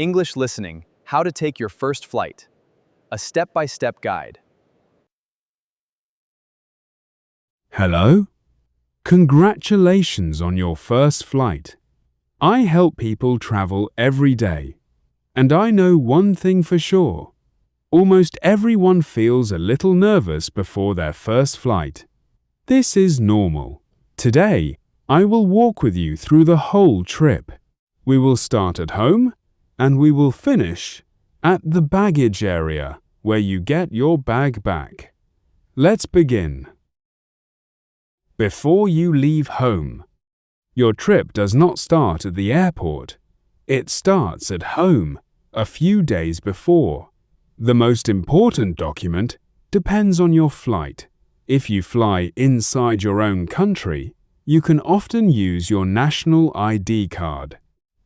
English Listening: How to Take Your First Flight. A step-by-step guide. Hello? Congratulations on your first flight. I help people travel every day. And I know one thing for sure. Almost everyone feels a little nervous before their first flight. This is normal. Today, I will walk with you through the whole trip. We will start at home, and we will finish at the baggage area where you get your bag back. Let's begin. Before you leave home, your trip does not start at the airport. It starts at home a few days before. The most important document depends on your flight. If you fly inside your own country, you can often use your national ID card.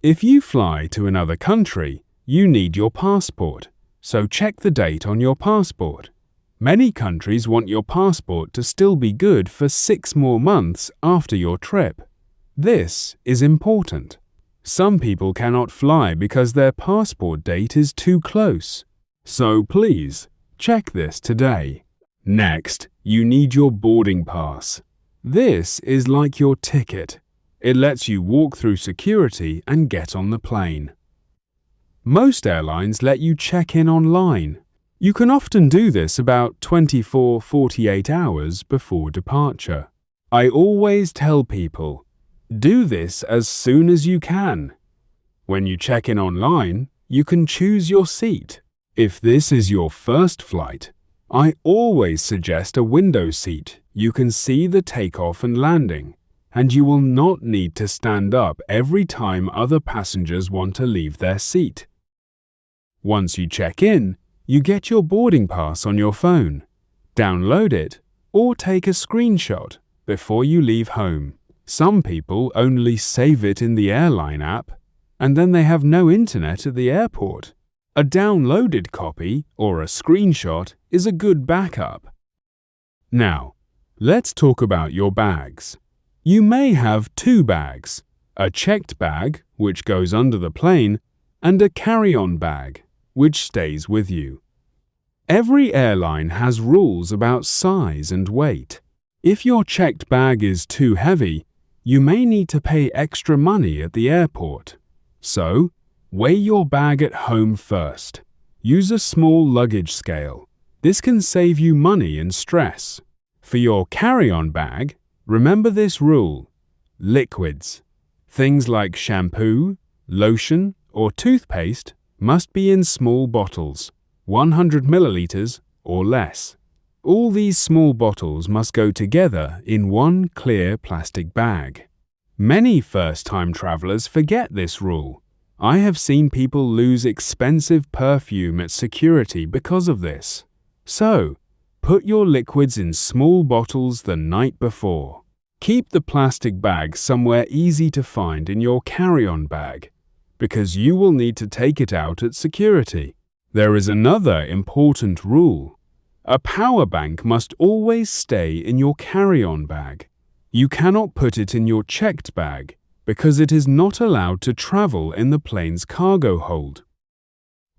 If you fly to another country, you need your passport, so check the date on your passport. Many countries want your passport to still be good for 6 more months after your trip. This is important. Some people cannot fly because their passport date is too close. So please, check this today. Next, you need your boarding pass. This is like your ticket. It lets you walk through security and get on the plane. Most airlines let you check in online. You can often do this about 24-48 hours before departure. I always tell people, do this as soon as you can. When you check in online, you can choose your seat. If this is your first flight, I always suggest a window seat. You can see the takeoff and landing, and you will not need to stand up every time other passengers want to leave their seat. Once you check in, you get your boarding pass on your phone. Download it or take a screenshot before you leave home. Some people only save it in the airline app, and then they have no internet at the airport. A downloaded copy or a screenshot is a good backup. Now, let's talk about your bags. You may have 2 bags, a checked bag, which goes under the plane, and a carry-on bag, which stays with you. Every airline has rules about size and weight. If your checked bag is too heavy, you may need to pay extra money at the airport. So, weigh your bag at home first. Use a small luggage scale. This can save you money and stress. For your carry-on bag, remember this rule. Liquids, things like shampoo, lotion, or toothpaste, must be in small bottles, 100 milliliters or less. All these small bottles must go together in one clear plastic bag. Many first-time travelers forget this rule. I have seen people lose expensive perfume at security because of this. So, put your liquids in small bottles the night before. Keep the plastic bag somewhere easy to find in your carry-on bag, because you will need to take it out at security. There is another important rule. A power bank must always stay in your carry-on bag. You cannot put it in your checked bag, because it is not allowed to travel in the plane's cargo hold.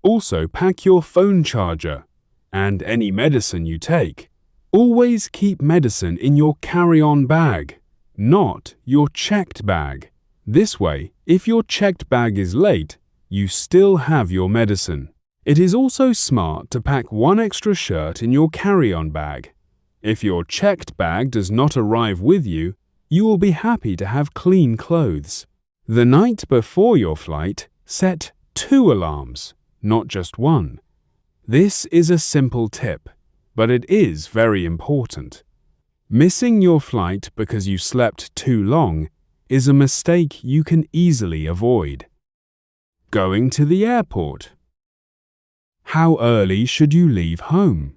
Also, pack your phone charger and any medicine you take. Always keep medicine in your carry-on bag, not your checked bag. This way, if your checked bag is late, you still have your medicine. It is also smart to pack 1 extra shirt in your carry-on bag. If your checked bag does not arrive with you, you will be happy to have clean clothes. The night before your flight, set 2 alarms, not just 1. This is a simple tip, but it is very important. Missing your flight because you slept too long is a mistake you can easily avoid. Going to the airport. How early should you leave home?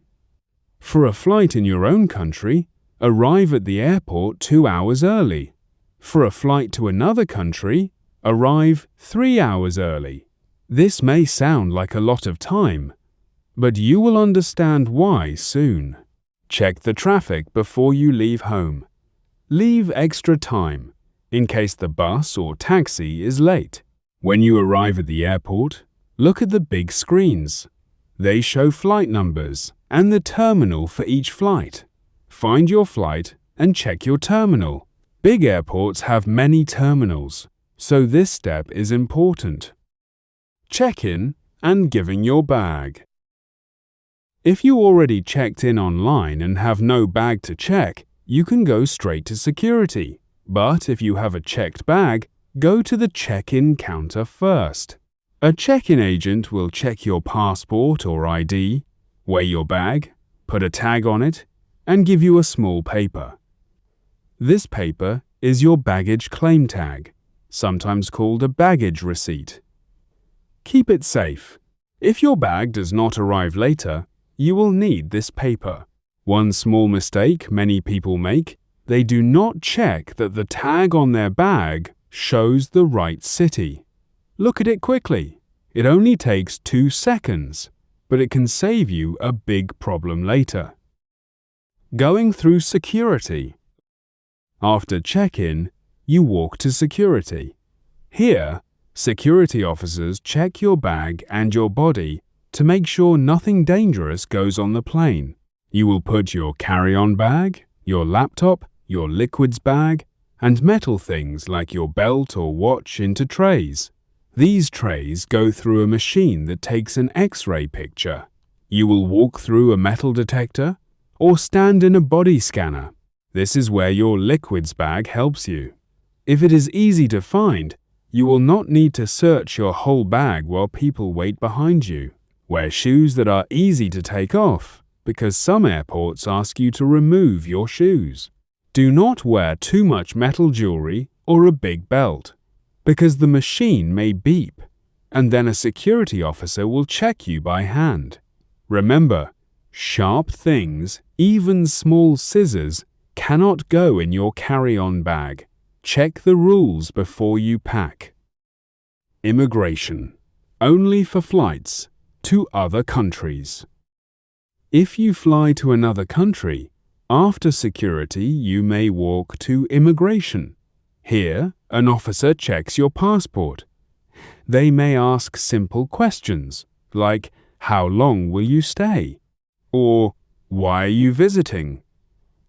For a flight in your own country, arrive at the airport 2 hours early. For a flight to another country, arrive 3 hours early. This may sound like a lot of time, but you will understand why soon. Check the traffic before you leave home. Leave extra time in case the bus or taxi is late. When you arrive at the airport, Look at the big screens. They show flight numbers and the terminal for each flight. Find your flight and check your terminal. Big airports have many terminals, so this step is important. Check-in and giving your bag. If you already checked in online and have no bag to check, you can go straight to security. But if you have a checked bag, go to the check-in counter first. A check-in agent will check your passport or ID, weigh your bag, put a tag on it, and give you a small paper. This paper is your baggage claim tag, sometimes called a baggage receipt. Keep it safe. If your bag does not arrive later, you will need this paper. One small mistake many people make, they do not check that the tag on their bag shows the right city. Look at it quickly. It only takes 2 seconds, but it can save you a big problem later. Going through security. After check-in, you walk to security. Here, security officers check your bag and your body to make sure nothing dangerous goes on the plane. You will put your carry-on bag, your laptop, your liquids bag, and metal things like your belt or watch into trays. These trays go through a machine that takes an X-ray picture. You will walk through a metal detector or stand in a body scanner. This is where your liquids bag helps you. If it is easy to find, you will not need to search your whole bag while people wait behind you. Wear shoes that are easy to take off, because some airports ask you to remove your shoes. Do not wear too much metal jewelry or a big belt, because the machine may beep, and then a security officer will check you by hand. Remember, sharp things, even small scissors, cannot go in your carry-on bag. Check the rules before you pack. Immigration. Only for flights to other countries. If you fly to another country, after security you may walk to immigration. Here, an officer checks your passport. They may ask simple questions like, "How long will you stay?" or "Why are you visiting?"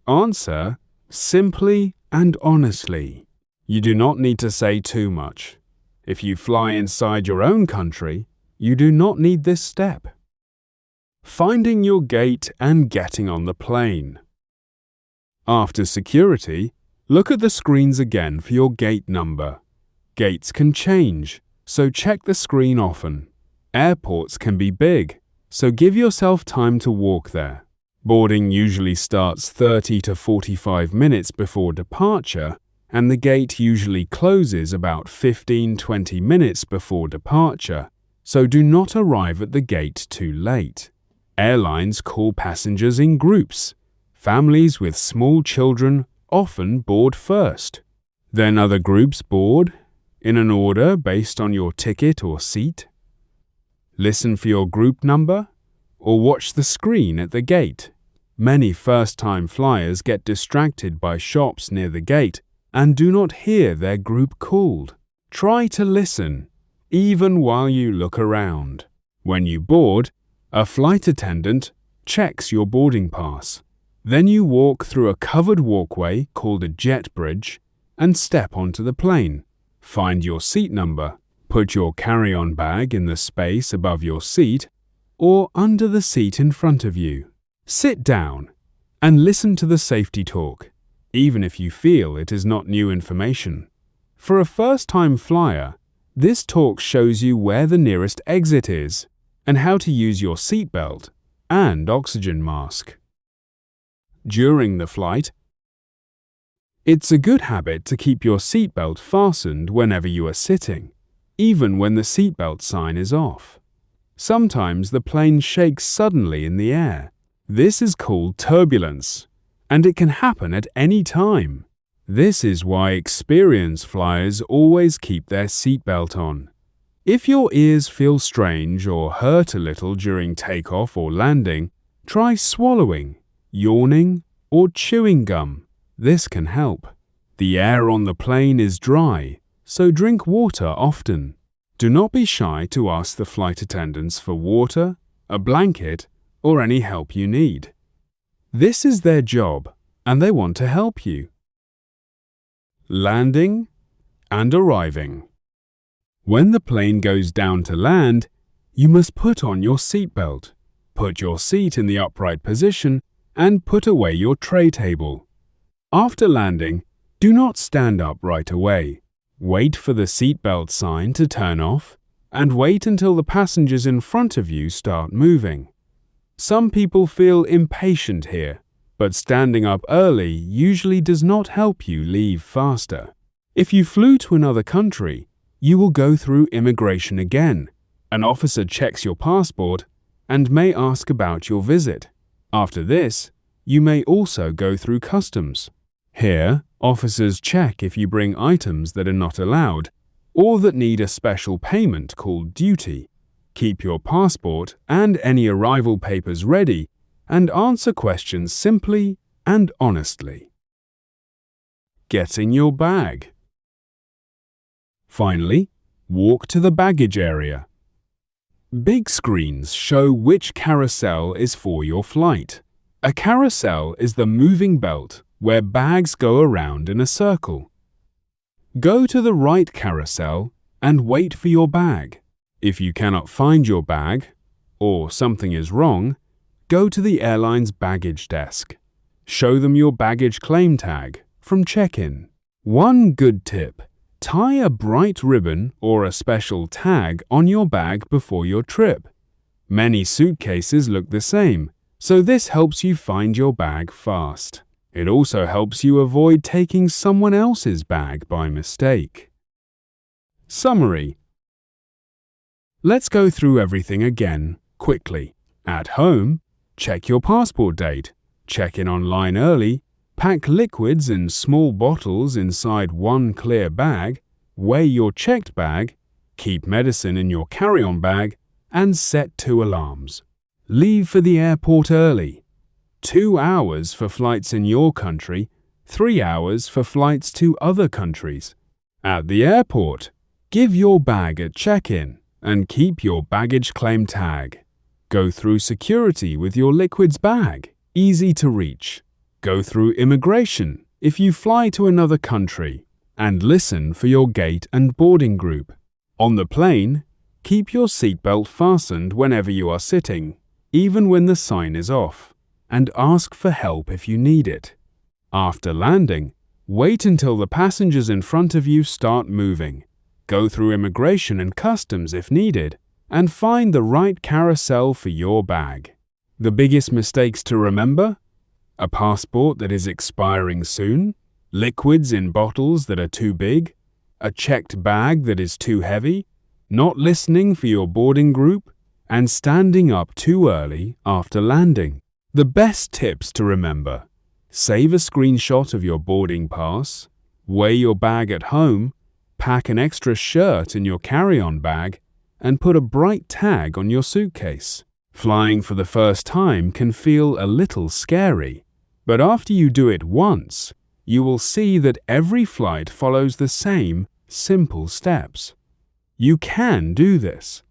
Answer simply and honestly. You do not need to say too much. If you fly inside your own country, you do not need this step. Finding your gate and getting on the plane. After security, look at the screens again for your gate number. Gates can change, so check the screen often. Airports can be big, so give yourself time to walk there. Boarding usually starts 30 to 45 minutes before departure, and the gate usually closes about 15-20 minutes before departure, so do not arrive at the gate too late. Airlines call passengers in groups. Families with small children often board first. Then other groups board, in an order based on your ticket or seat. Listen for your group number, or watch the screen at the gate. Many first-time flyers get distracted by shops near the gate and do not hear their group called. Try to listen, even while you look around. When you board, a flight attendant checks your boarding pass. Then you walk through a covered walkway called a jet bridge and step onto the plane. Find your seat number. Put your carry-on bag in the space above your seat or under the seat in front of you. Sit down and listen to the safety talk, even if you feel it is not new information. For a first-time flyer, this talk shows you where the nearest exit is and how to use your seatbelt and oxygen mask. During the flight, it's a good habit to keep your seatbelt fastened whenever you are sitting, even when the seatbelt sign is off. Sometimes the plane shakes suddenly in the air. This is called turbulence, and it can happen at any time. This is why experienced flyers always keep their seatbelt on. If your ears feel strange or hurt a little during takeoff or landing, try swallowing, yawning, or chewing gum. This can help. The air on the plane is dry, so drink water often. Do not be shy to ask the flight attendants for water, a blanket, or any help you need. This is their job, and they want to help you. Landing and arriving. When the plane goes down to land, you must put on your seatbelt, put your seat in the upright position, and put away your tray table. After landing, do not stand up right away. Wait for the seatbelt sign to turn off, and wait until the passengers in front of you start moving. Some people feel impatient here, but standing up early usually does not help you leave faster. If you flew to another country, you will go through immigration again. An officer checks your passport and may ask about your visit. After this, you may also go through customs. Here, officers check if you bring items that are not allowed or that need a special payment called duty. Keep your passport and any arrival papers ready and answer questions simply and honestly. Getting your bag. Finally, walk to the baggage area. Big screens show which carousel is for your flight. A carousel is the moving belt where bags go around in a circle. Go to the right carousel and wait for your bag. If you cannot find your bag, or something is wrong, go to the airline's baggage desk. Show them your baggage claim tag from check-in. One good tip: tie a bright ribbon or a special tag on your bag before your trip. Many suitcases look the same, so this helps you find your bag fast. It also helps you avoid taking someone else's bag by mistake. Summary. Let's go through everything again, quickly. At home, check your passport date, check in online early, pack liquids in small bottles inside one clear bag, weigh your checked bag, keep medicine in your carry-on bag, and set 2 alarms. Leave for the airport early. 2 hours for flights in your country, 3 hours for flights to other countries. At the airport, give your bag at check-in and keep your baggage claim tag. Go through security with your liquids bag, easy to reach. Go through immigration if you fly to another country, and listen for your gate and boarding group. On the plane, keep your seatbelt fastened whenever you are sitting, even when the sign is off, and ask for help if you need it. After landing, wait until the passengers in front of you start moving. Go through immigration and customs if needed, and find the right carousel for your bag. The biggest mistakes to remember: a passport that is expiring soon, liquids in bottles that are too big, a checked bag that is too heavy, not listening for your boarding group, and standing up too early after landing. The best tips to remember: save a screenshot of your boarding pass, weigh your bag at home, pack an extra shirt in your carry-on bag, and put a bright tag on your suitcase. Flying for the first time can feel a little scary, but after you do it once, you will see that every flight follows the same simple steps. You can do this.